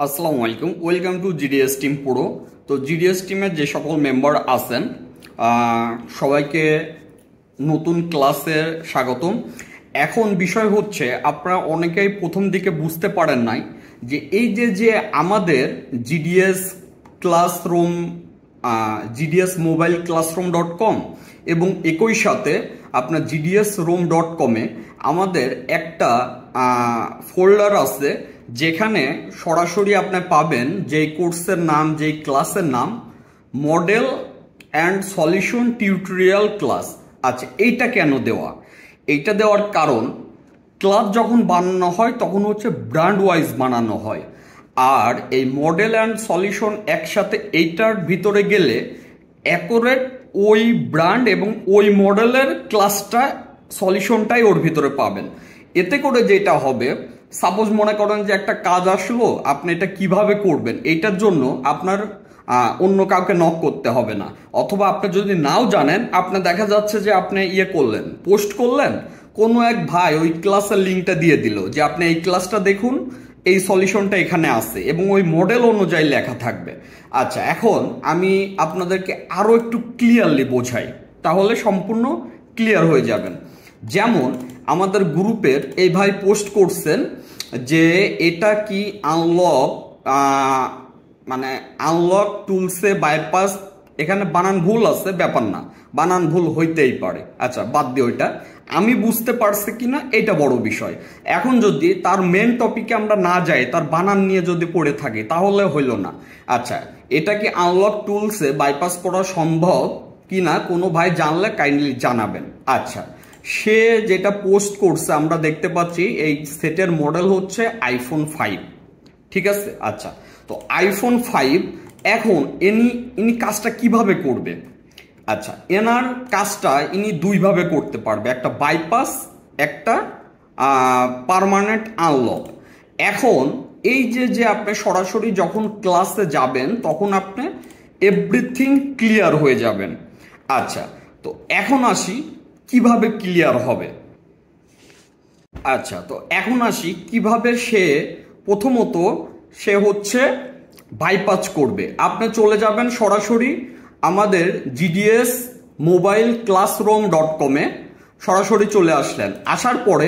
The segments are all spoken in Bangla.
আসসালামু আলাইকুম, welcome to GDS team pro. তো জিডিএস টিমের যে সকল মেম্বার আছেন সবাইকে নতুন ক্লাসে স্বাগতম। এখন বিষয় হচ্ছে, আপনারা অনেকেই প্রথম দিকে বুঝতে পারেন নাই যে এই যে আমাদের জিডিএস ক্লাসরুম, জিডিএস মোবাইল ক্লাসরুম.com এবং একই সাথে আপনার GDSroom.com-এ আমাদের একটা ফোল্ডার আছে যেখানে সরাসরি আপনি পাবেন যেই কোর্সের নাম, যেই ক্লাসের নাম model and solution tutorial class. আচ্ছা, এইটা কেন দেওয়া? এইটা দেওয়ার কারণ, ক্লাস যখন বানানো হয় তখন হচ্ছে ব্র্যান্ড ওয়াইজ বানানো হয়, আর এই মডেল অ্যান্ড সলিউশন একসাথে এইটার ভিতরে গেলে অ্যাকুরেট ওই ব্র্যান্ড এবং ওই মডেলের ক্লাসটা, সলিউশনটাই ওর ভিতরে পাবেন। এতে করে যেটা হবে, সাপোজ মনে করেন যে একটা কাজ আসলো, আপনি এটা কিভাবে করবেন এইটার জন্য আপনার অন্য কাউকে নক করতে হবে না, অথবা আপনি যদি নাও জানেন, আপনি দেখা যাচ্ছে যে আপনি করলেন, পোস্ট করলেন, কোনো এক ভাই ওই ক্লাসের লিঙ্কটা দিয়ে দিল যে আপনি এই ক্লাসটা দেখুন, এই সলিউশনটা এখানে আছে এবং ওই মডেল অনুযায়ী লেখা থাকবে। আচ্ছা, এখন আমি আপনাদেরকে আরও একটু ক্লিয়ারলি বোঝাই, তাহলে সম্পূর্ণ ক্লিয়ার হয়ে যাবেন। যেমন আমাদের গ্রুপের এই ভাই পোস্ট করছেন যে এটা কি আনলক, মানে আনলক টুলসে বাইপাস, এখানে বানান ভুল আছে, ব্যাপার না, বানান ভুল হইতেই পারে। আচ্ছা, বাদ দিয়ে ওইটা, আমি বুঝতে পারছি কিনা এটা বড় বিষয়। এখন যদি তার মেন টপিকে আমরা না যাই, তার বানান নিয়ে যদি পড়ে থাকি তাহলে হইল না। আচ্ছা, এটা কি আনলক টুলসে বাইপাস করা সম্ভব কিনা কোনো ভাই জানলে কাইন্ডলি জানাবেন। আচ্ছা, সে যেটা পোস্ট করছে আমরা দেখতে পাচ্ছি, এই সেটের মডেল হচ্ছে iPhone 5, ঠিক আছে। আচ্ছা, তো iPhone 5 এখন ইনি কাজটা কিভাবে করবে? আচ্ছা, এনার কাজটা ইনি দুইভাবে করতে পারবে, একটা বাইপাস, একটা পার্মানেন্ট আনলক। এখন এই যে আপনি সরাসরি যখন ক্লাসে যাবেন তখন আপনি এভরিথিং ক্লিয়ার হয়ে যাবেন। আচ্ছা, তো এখন আসি কিভাবে ক্লিয়ার হবে। আচ্ছা, তো এখন আসি কিভাবে সে প্রথমত সে হচ্ছে বাইপাস করবে। আপনি চলে যাবেন সরাসরি আমাদের GDS মোবাইল ক্লাসরুম.com-এ, সরাসরি চলে আসলেন, আসার পরে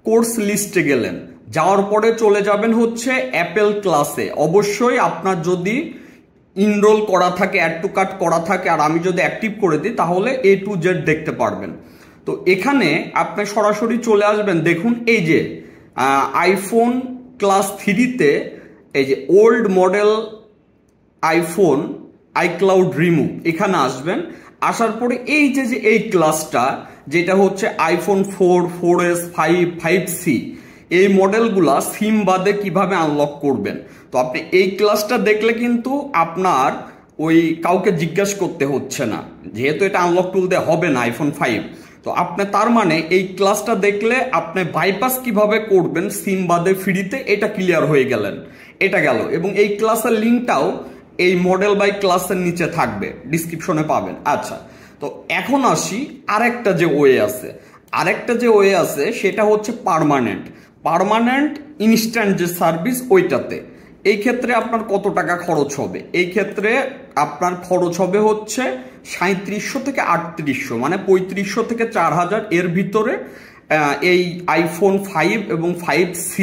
কোর্স লিস্টে গেলেন, যাওয়ার পরে চলে যাবেন হচ্ছে অ্যাপেল ক্লাসে। অবশ্যই আপনার যদি ইনরোল করা থাকে, অ্যাড টু কার্ট করা থাকে, আর আমি যদি অ্যাক্টিভ করে দিই তাহলে A to Z দেখতে পারবেন। তো এখানে আপনি সরাসরি চলে আসবেন, দেখুন এই যে আইফোন ক্লাস 3-তে এই যে old model iPhone iCloud remove, এখানে আসবেন। আসার পরে এই যে এই ক্লাসটা যেটা হচ্ছে iPhone 4, 4S, 5, 5C, এই মডেলগুলা সিম বাদে কিভাবে আনলক করবেন। তো আপনি এই ক্লাসটা দেখলে কিন্তু আপনার ওই কাউকে জিজ্ঞাসা করতে হচ্ছে না, যেহেতু এটা আনলক টুল দিয়ে হবে না iPhone 5। তো আপনি তার মানে এই ক্লাসটা দেখলে আপনি বাইপাস কিভাবে করবেন সিম বাদে ফ্রিতে, এটা ক্লিয়ার হয়ে গেলেন, এটা গেল। এবং এই ক্লাসের লিঙ্কটাও এই মডেল বাই ক্লাসের নিচে থাকবে, ডিসক্রিপশনে পাবেন। আচ্ছা, তো এখন আসি আরেকটা যে ওয়ে আছে, সেটা হচ্ছে পার্মানেন্ট ইনস্ট্যান্ট যে সার্ভিস, ওইটাতে। এই ক্ষেত্রে আপনার কত টাকা খরচ হবে? এই ক্ষেত্রে আপনার খরচ হবে হচ্ছে 3700 থেকে 3800, মানে 3500 থেকে 4000 এর ভিতরে এই iPhone 5 এবং 5C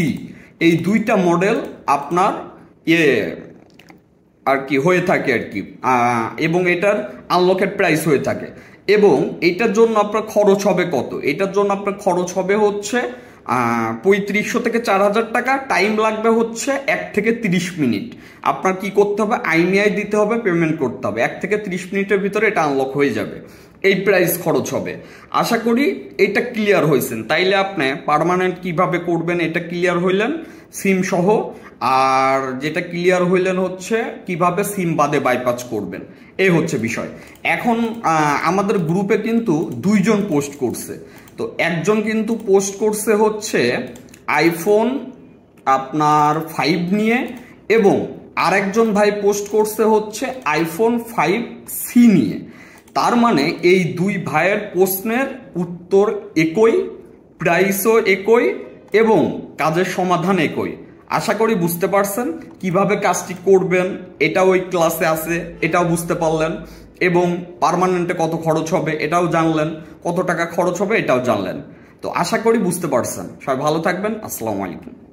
এই দুইটা মডেল আপনার আর কি হয়ে থাকে আর কি, এবং এটার আনলকের প্রাইস হয়ে থাকে। এবং এটার জন্য আপনার খরচ হবে কত? এটার জন্য আপনার খরচ হবে হচ্ছে 3500 থেকে 4000 টাকা। টাইম লাগবে হচ্ছে 1 থেকে 30 মিনিট। আপনার কি করতে হবে? IMEI দিতে হবে, পেমেন্ট করতে হবে, 1 থেকে 30 মিনিটের ভিতরে এটা আনলক হয়ে যাবে। এই প্রাইস খরচ হবে। আশা করি এটা ক্লিয়ার হয়েছেন। তাইলে আপনি পার্মানেন্ট কিভাবে করবেন এটা ক্লিয়ার হইলেন সিম সহ, আর যেটা ক্লিয়ার হইলেন হচ্ছে কিভাবে সিম বাদে বাইপাস করবেন, এই হচ্ছে বিষয়। এখন আমাদের গ্রুপে কিন্তু দুইজন পোস্ট করছে। তো একজন কিন্তু পোস্ট করছে হচ্ছে iPhone আপনার 5 নিয়ে, এবং আরেকজন ভাই পোস্ট করছে হচ্ছে iPhone 5C নিয়ে। তার মানে এই দুই ভাইয়ের প্রশ্নের উত্তর একই, প্রাইসও একই এবং কাজের সমাধান একই। আশা করি বুঝতে পারছেন কিভাবে কাজটি করবেন, এটা ওই ক্লাসে আছে, এটাও বুঝতে পারলেন এবং পার্মানেন্টে কত খরচ হবে এটাও জানলেন, কত টাকা খরচ হবে এটাও জানলেন। তো আশা করি বুঝতে পারছেন। সবাই ভালো থাকবেন। আসসালামু আলাইকুম।